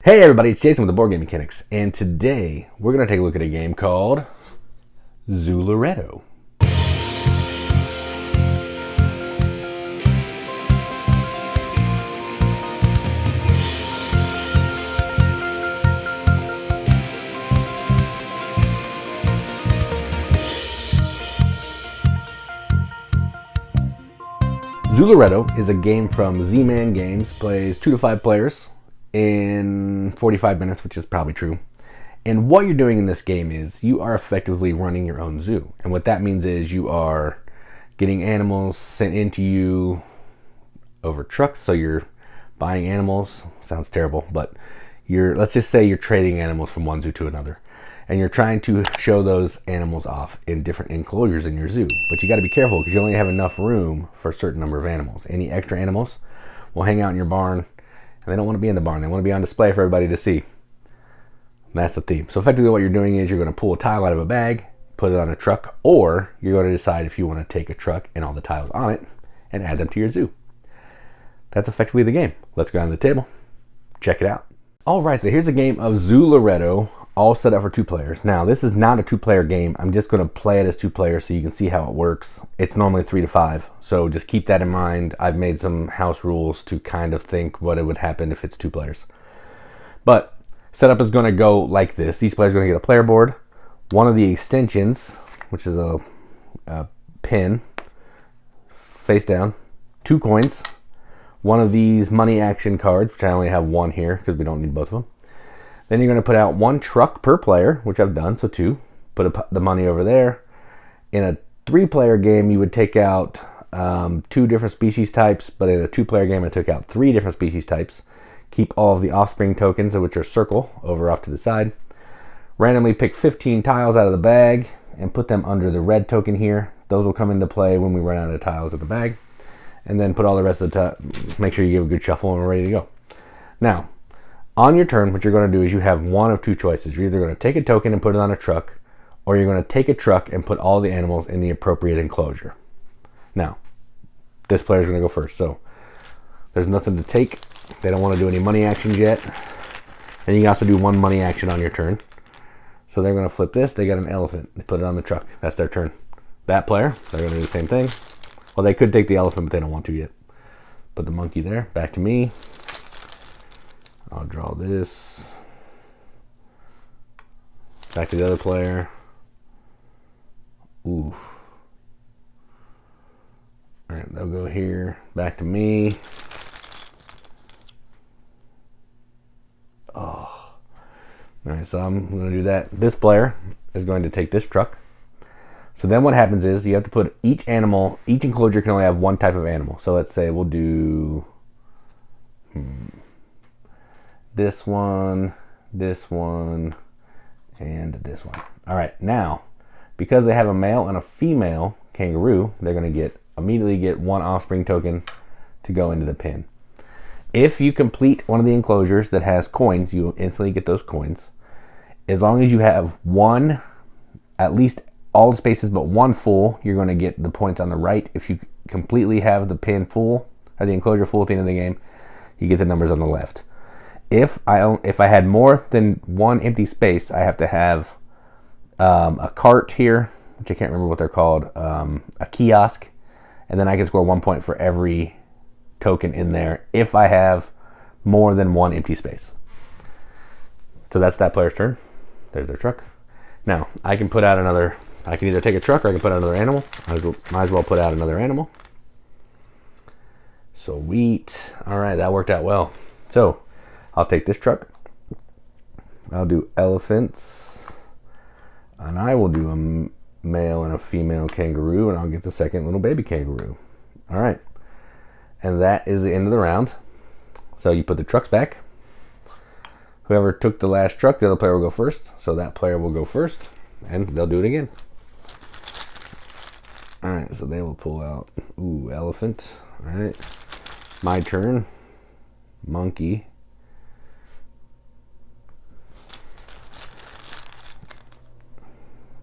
Hey everybody, it's Jason with the Boardgame Mechanics, and today we're going to take a look at a game called Zooloretto. Zooloretto is a game from Z-Man Games, plays 2 to 5 players in 45 minutes, which is probably true. And what you're doing in this game is you are effectively running your own zoo. And what that means is you are getting animals sent into you over trucks. So you're buying animals. Sounds terrible, but let's just say you're trading animals from one zoo to another. And you're trying to show those animals off in different enclosures in your zoo. But you got to be careful because you only have enough room for a certain number of animals. Any extra animals will hang out in your barn. And they don't want to be in the barn. They want to be on display for everybody to see. And that's the theme. So effectively what you're doing is you're going to pull a tile out of a bag, put it on a truck, or you're going to decide if you want to take a truck and all the tiles on it and add them to your zoo. That's effectively the game. Let's go on the table. Check it out. All right, so here's a game of Zooloretto, all set up for 2 players. Now, this is not a 2-player game. I'm just going to play it as 2 players so you can see how it works. It's normally 3 to 5, so just keep that in mind. I've made some house rules to kind of think what it would happen if it's 2 players. But setup is going to go like this. Each player is going to get a player board, one of the extensions, which is a pin, face down, 2 coins, one of these money action cards, which I only have 1 here because we don't need both of them. Then you're going to put out 1 truck per player, which I've done, so 2. Put the money over there. In a 3-player game, you would take out 2 different species types, but in a 2-player game, I took out 3 different species types. Keep all of the offspring tokens, which are circle, over off to the side. Randomly pick 15 tiles out of the bag and put them under the red token here. Those will come into play when we run out of tiles in the bag. And then put all the rest of the make sure you give a good shuffle and we're ready to go. Now, on your turn, what you're going to do is you have one of 2 choices. You're either going to take a token and put it on a truck, or you're going to take a truck and put all the animals in the appropriate enclosure. Now, this player's going to go first, so there's nothing to take. They don't want to do any money actions yet. And you can also do 1 money action on your turn. So they're going to flip this. They got an elephant. They put it on the truck. That's their turn. That player, they're going to do the same thing. Well, they could take the elephant, but they don't want to yet. Put the monkey there. Back to me. I'll draw this. Back to the other player. Ooh. Alright, they'll go here. Back to me. Oh. Alright, so I'm going to do that. This player is going to take this truck. So then what happens is you have to put each enclosure can only have 1 type of animal. So let's say we'll do this one, and this one. All right, now, because they have a male and a female kangaroo, they're going to immediately get 1 offspring token to go into the pin. If you complete one of the enclosures that has coins, you instantly get those coins. As long as you have 1, at least all the spaces but 1 full, you're going to get the points on the right. If you completely have the pin full, or the enclosure full at the end of the game, you get the numbers on the left. If I had more than 1 empty space, I have to have a cart here, which I can't remember what they're called, a kiosk, and then I can score 1 point for every token in there if I have more than 1 empty space. So that's that player's turn. There's their truck. Now, I can put out another, I can either take a truck or I can put out another animal. Might as well put out another animal. Sweet. All right, that worked out well. So, I'll take this truck. I'll do elephants. And I will do a male and a female kangaroo, and I'll get the second little baby kangaroo. All right. And that is the end of the round. So you put the trucks back. Whoever took the last truck, the other player will go first. So that player will go first, and they'll do it again. All right, so they will pull out, elephant. All right. My turn. Monkey.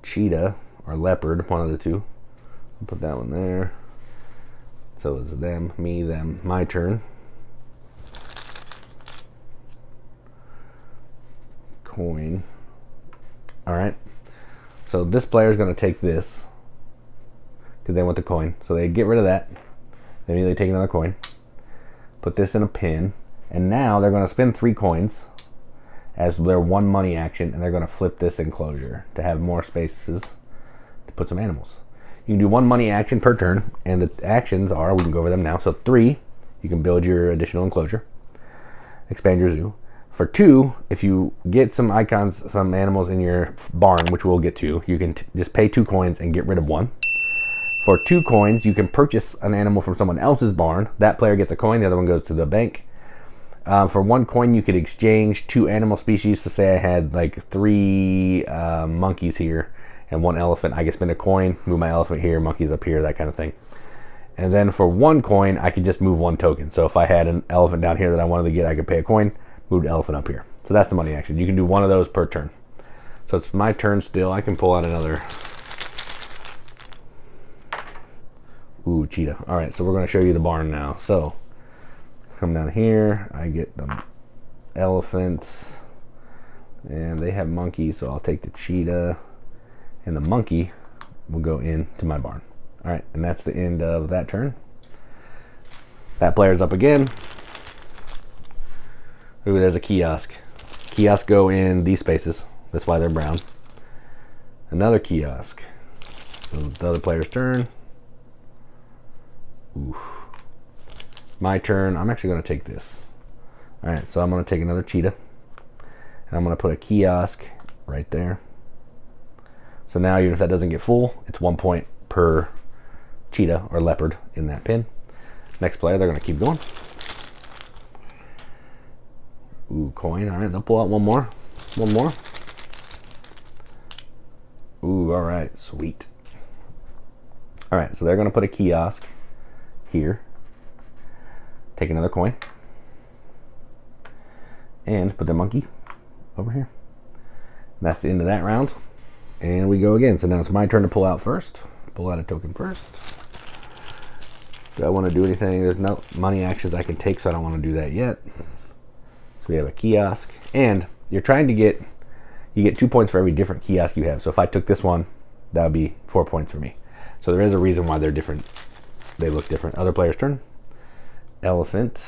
Cheetah or leopard, one of the 2. I'll put that one there. So it's them, me, them. My turn. coin. All right. So this player is going to take this because they want the coin. So they get rid of that. They immediately take another coin. Put this in a pin. And now they're going to spend 3 coins as their 1 money action. And they're going to flip this enclosure to have more spaces to put some animals. You can do 1 money action per turn. And the actions are, we can go over them now. So 3, you can build your additional enclosure. Expand your zoo. For 2, if you get some icons, some animals in your barn, which we'll get to, you can just pay 2 coins and get rid of 1. For 2 coins, you can purchase an animal from someone else's barn. That player gets a coin, the other one goes to the bank. For 1 coin, you could exchange 2 animal species. So say I had like 3 monkeys here and 1 elephant. I could spend a coin, move my elephant here, monkeys up here, that kind of thing. And then for 1 coin, I could just move 1 token. So if I had an elephant down here that I wanted to get, I could pay a coin, move the elephant up here. So that's the money action. You can do 1 of those per turn. So it's my turn still. I can pull out another. Ooh, cheetah. All right, so we're going to show you the barn now. So come down here. I get the elephants. And they have monkeys, so I'll take the cheetah. And the monkey will go into my barn. All right, and that's the end of that turn. That player's up again. Ooh, there's a kiosk. Kiosks go in these spaces. That's why they're brown. Another kiosk. So the other player's turn. Ooh. My turn. I'm actually going to take this. All right, so I'm going to take another cheetah. And I'm going to put a kiosk right there. So now even if that doesn't get full, it's 1 point per cheetah or leopard in that pin. Next player, they're going to keep going. Ooh, coin. All right, they'll pull out 1 more. 1 more. Ooh, all right, sweet. All right, so they're going to put a kiosk here. Take another coin. And put their monkey over here. And that's the end of that round. And we go again. So now it's my turn to pull out first. Pull out a token first. Do I want to do anything? There's no money actions I can take, so I don't want to do that yet. So we have a kiosk. And you're trying to get, you get 2 points for every different kiosk you have. So if I took this one, that would be 4 points for me. So there is a reason why they're different. They look different. Other player's turn. Elephant.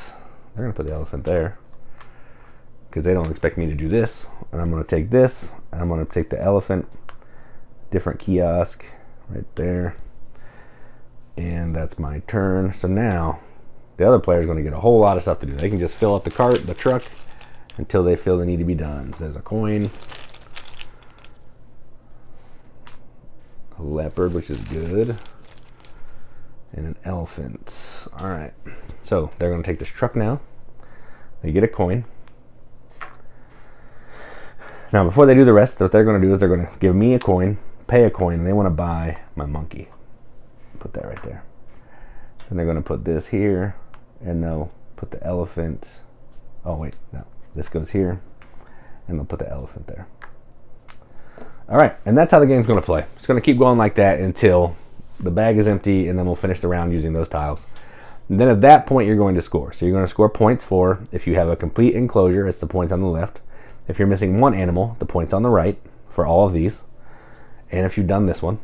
They're going to put the elephant there because they don't expect me to do this. And I'm going to take this, and I'm going to take the elephant. Different kiosk right there. And that's my turn. So now the other player is going to get a whole lot of stuff to do. They can just fill up the cart, the truck, until they feel they need to be done. So there's a coin. A leopard, which is good. And an elephant. All right. So they're going to take this truck now. They get a coin. Now, before they do the rest, what they're going to do is they're going to give me a coin, pay a coin, and they want to buy my monkey. Put that right there. And they're going to put this here, and they'll put the elephant. Oh, wait, no. This goes here, and they'll put the elephant there. All right, and that's how the game's going to play. It's going to keep going like that until the bag is empty, and then we'll finish the round using those tiles. And then at that point, you're going to score. So you're going to score points for if you have a complete enclosure, it's the points on the left. If you're missing 1 animal, the points on the right for all of these. And if you've done this one.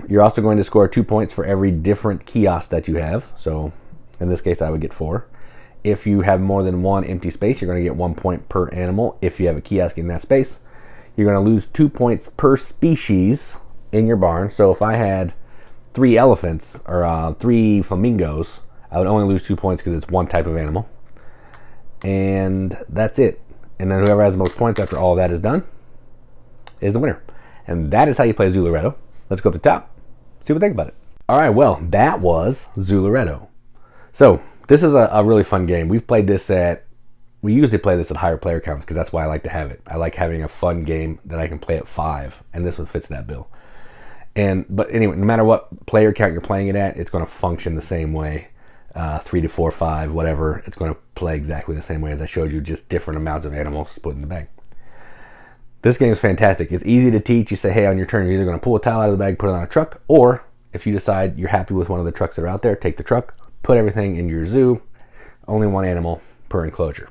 You're also going to score 2 points for every different kiosk that you have. So in this case, I would get 4. If you have more than 1 empty space, you're going to get 1 point per animal. If you have a kiosk in that space, you're going to lose 2 points per species in your barn. So if I had 3 elephants or 3 flamingos, I would only lose 2 points because it's 1 type of animal. And that's it. And then whoever has the most points after all that is done is the winner. And that is how you play Zooloretto. Let's go up to the top, see what they think about it. All right, well, that was Zooloretto. So this is a really fun game. We usually play this at higher player counts because that's why I like to have it. I like having a fun game that I can play at 5, and this one fits that bill. But anyway, no matter what player count you're playing it at, it's going to function the same way. 3 to 4, 5, whatever. It's going to play exactly the same way as I showed you, just different amounts of animals put in the bag. This game is fantastic. It's easy to teach. You say, hey, on your turn, you're either going to pull a tile out of the bag, put it on a truck, or if you decide you're happy with one of the trucks that are out there, take the truck, put everything in your zoo, only 1 animal per enclosure.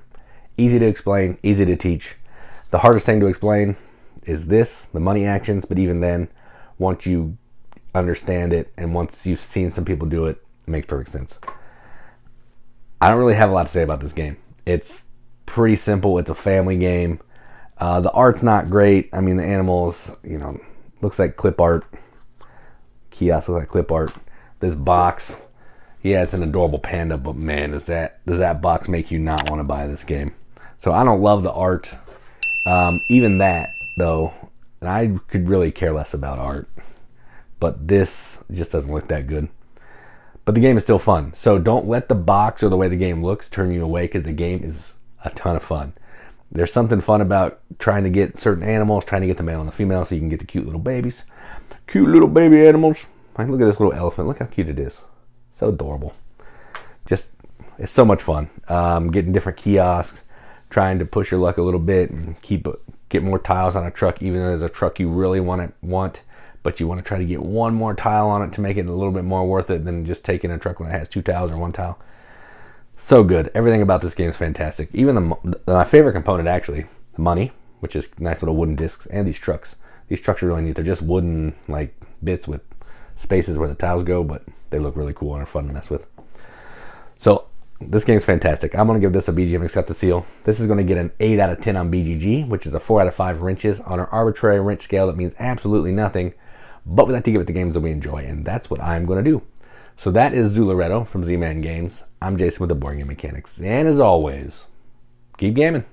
Easy to explain, easy to teach. The hardest thing to explain is the money actions, but even then, once you understand it and once you've seen some people do it, it makes perfect sense. I don't really have a lot to say about this game. It's pretty simple. It's a family game. The art's not great. I mean, the animals, looks like clip art. Kiosk looks like clip art. This box, yeah, it's an adorable panda, but man, does that box make you not want to buy this game? So I don't love the art. Even that, though, and I could really care less about art. But this just doesn't look that good. But the game is still fun. So don't let the box or the way the game looks turn you away, because the game is a ton of fun. There's something fun about trying to get certain animals, trying to get the male and the female so you can get the cute little babies. Cute little baby animals. Like, look at this little elephant. Look how cute it is. So adorable. It's so much fun. Getting different kiosks, trying to push your luck a little bit and get more tiles on a truck, even though there's a truck you really want, but you want to try to get one more tile on it to make it a little bit more worth it than just taking a truck when it has 2 tiles or 1 tile. So good. Everything about this game is fantastic. Even my favorite component, actually, the money, which is nice little wooden discs, and these trucks. These trucks are really neat. They're just wooden bits with spaces where the tiles go, but they look really cool and are fun to mess with. So this game's fantastic. I'm going to give this a BGM Accept the Seal. This is going to get an 8 out of 10 on BGG, which is a 4 out of 5 wrenches on our arbitrary wrench scale. That means absolutely nothing, but we like to give it the games that we enjoy, and that's what I'm going to do. So that is Zooloretto from Z-Man Games. I'm Jason with the Boardgame Mechanics, and as always, keep gaming.